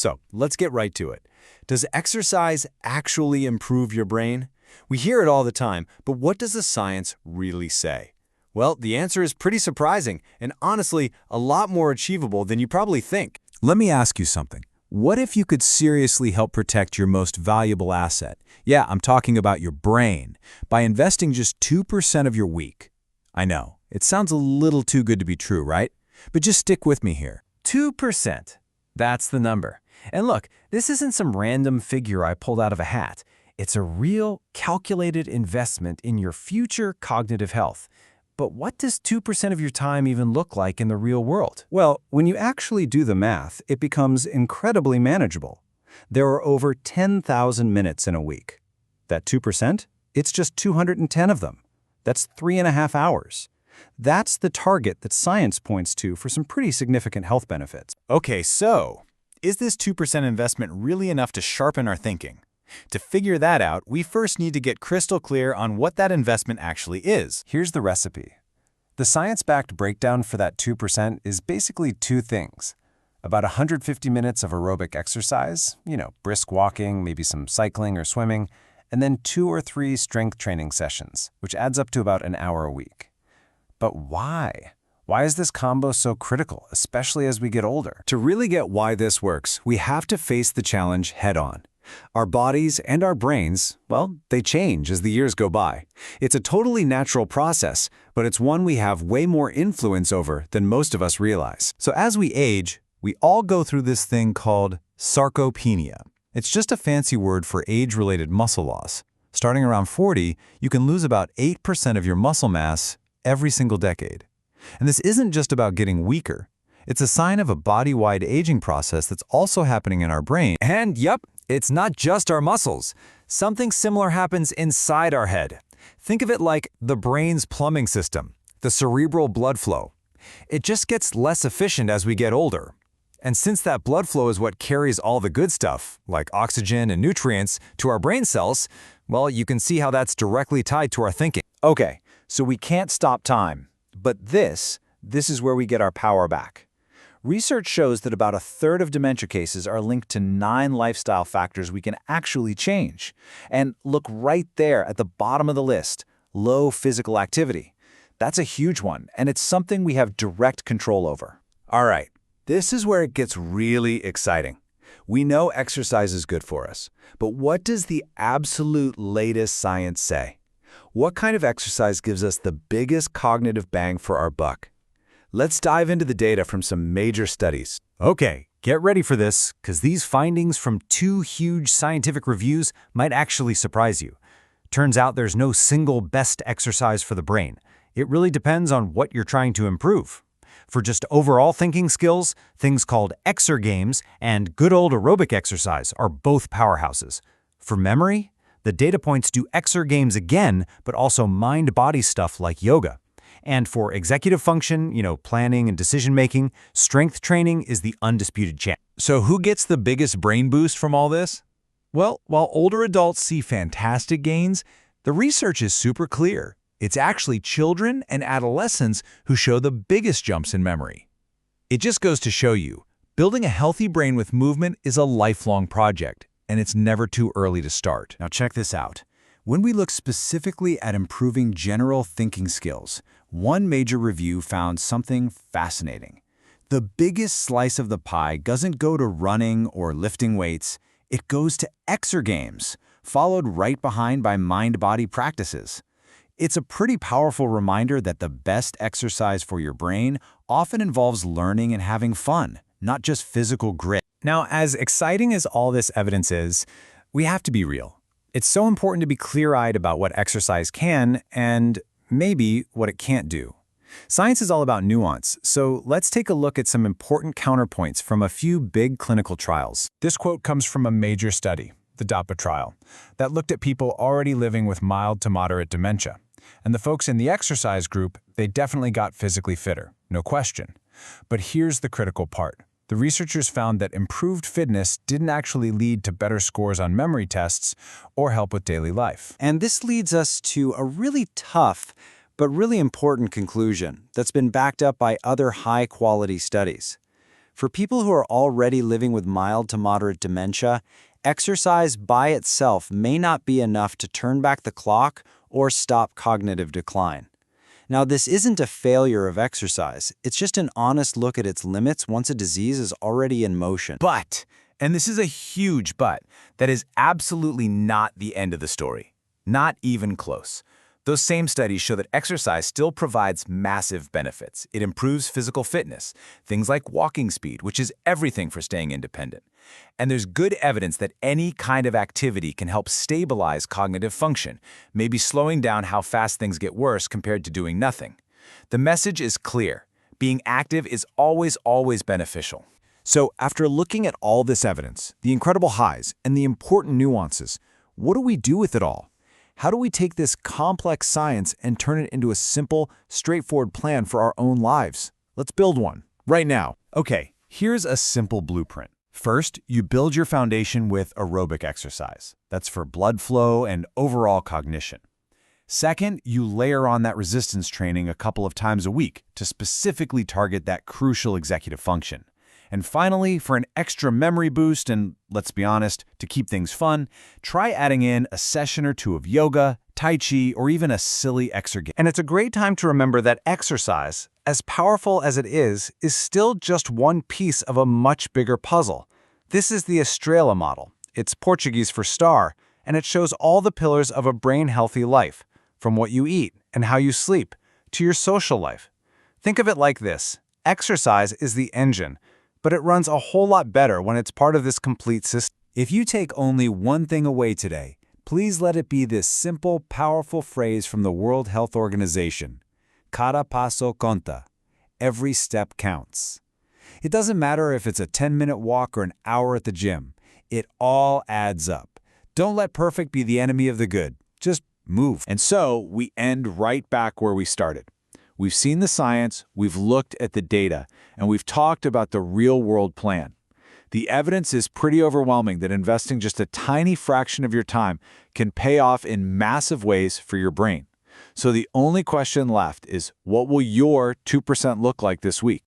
So, let's get right to it. Does exercise actually improve your brain? We hear it all the time, but what does the science really say? Well, the answer is pretty surprising and honestly a lot more achievable than you probably think. Let me ask you something. What if you could seriously help protect your most valuable asset? Yeah, I'm talking about your brain, by investing just 2% of your week. I know, it sounds a little too good to be true, right? But just stick with me here. 2%. That's the number. And look, this isn't some random figure I pulled out of a hat. It's a real, calculated investment in your future cognitive health. But what does 2% of your time even look like in the real world? Well, when you actually do the math, it becomes incredibly manageable. There are over 10,000 minutes in a week. That 2%? It's just 210 of them. That's 3.5 hours. That's the target that science points to for some pretty significant health benefits. Okay, so is this 2% investment really enough to sharpen our thinking? To figure that out, we first need to get crystal clear on what that investment actually is. Here's the recipe. The science-backed breakdown for that 2% is basically two things. About 150 minutes of aerobic exercise, brisk walking, maybe some cycling or swimming, and then 2 or 3 strength training sessions, which adds up to about an hour a week. But why? Why is this combo so critical, especially as we get older? To really get why this works, we have to face the challenge head-on. Our bodies and our brains, well, they change as the years go by. It's a totally natural process, but it's one we have way more influence over than most of us realize. So as we age, we all go through this thing called sarcopenia. It's just a fancy word for age-related muscle loss. Starting around 40, you can lose about 8% of your muscle mass every single decade. And this isn't just about getting weaker. It's a sign of a body-wide aging process that's also happening in our brain. And yep, it's not just our muscles. Something similar happens inside our head. Think of it like the brain's plumbing system, the cerebral blood flow. It just gets less efficient as we get older. And since that blood flow is what carries all the good stuff, like oxygen and nutrients, to our brain cells, well, you can see how that's directly tied to our thinking. Okay, so we can't stop time. But this is where we get our power back. Research shows that about 1/3 of dementia cases are linked to 9 lifestyle factors we can actually change. And look right there at the bottom of the list, low physical activity. That's a huge one, and it's something we have direct control over. All right, this is where it gets really exciting. We know exercise is good for us, but what does the absolute latest science say? What kind of exercise gives us the biggest cognitive bang for our buck? Let's dive into the data from some major studies. Okay, get ready for this, because these findings from 2 huge scientific reviews might actually surprise you. Turns out there's no single best exercise for the brain. It really depends on what you're trying to improve. For just overall thinking skills, things called exergames and good old aerobic exercise are both powerhouses. For memory, the data points to exergames again, but also mind-body stuff like yoga. And for executive function, planning and decision-making, strength training is the undisputed champ. So who gets the biggest brain boost from all this? Well, while older adults see fantastic gains, the research is super clear. It's actually children and adolescents who show the biggest jumps in memory. It just goes to show you, building a healthy brain with movement is a lifelong project, and it's never too early to start. Now check this out. When we look specifically at improving general thinking skills, one major review found something fascinating. The biggest slice of the pie doesn't go to running or lifting weights, it goes to exergames, followed right behind by mind-body practices. It's a pretty powerful reminder that the best exercise for your brain often involves learning and having fun, not just physical grit. Now, as exciting as all this evidence is, we have to be real. It's so important to be clear-eyed about what exercise can and maybe what it can't do. Science is all about nuance, so let's take a look at some important counterpoints from a few big clinical trials. This quote comes from a major study, the DAPA trial, that looked at people already living with mild to moderate dementia. And the folks in the exercise group, they definitely got physically fitter, no question. But here's the critical part. The researchers found that improved fitness didn't actually lead to better scores on memory tests or help with daily life. And this leads us to a really tough but really important conclusion that's been backed up by other high-quality studies. For people who are already living with mild to moderate dementia, exercise by itself may not be enough to turn back the clock or stop cognitive decline. Now, this isn't a failure of exercise. It's just an honest look at its limits once a disease is already in motion. But, and this is a huge but, that is absolutely not the end of the story. Not even close. Those same studies show that exercise still provides massive benefits. It improves physical fitness, things like walking speed, which is everything for staying independent. And there's good evidence that any kind of activity can help stabilize cognitive function, maybe slowing down how fast things get worse compared to doing nothing. The message is clear. Being active is always beneficial. So, after looking at all this evidence, the incredible highs, and the important nuances, what do we do with it all? How do we take this complex science and turn it into a simple, straightforward plan for our own lives? Let's build one, right now. Okay, here's a simple blueprint. First, you build your foundation with aerobic exercise. That's for blood flow and overall cognition. Second, you layer on that resistance training a couple of times a week to specifically target that crucial executive function. And finally, for an extra memory boost and, let's be honest, to keep things fun, try adding in a session or two of yoga, tai chi, or even a silly exercise. And it's a great time to remember that exercise, as powerful as it is still just one piece of a much bigger puzzle. This is the Estrela model. It's Portuguese for star, and it shows all the pillars of a brain-healthy life, from what you eat and how you sleep, to your social life. Think of it like this. Exercise is the engine, but it runs a whole lot better when it's part of this complete system. If you take only one thing away today, please let it be this simple, powerful phrase from the World Health Organization. Cada paso conta. Every step counts. It doesn't matter if it's a 10-minute walk or an hour at the gym. It all adds up. Don't let perfect be the enemy of the good. Just move. And so we end right back where we started. We've seen the science, we've looked at the data, and we've talked about the real-world plan. The evidence is pretty overwhelming that investing just a tiny fraction of your time can pay off in massive ways for your brain. So the only question left is, what will your 2% look like this week?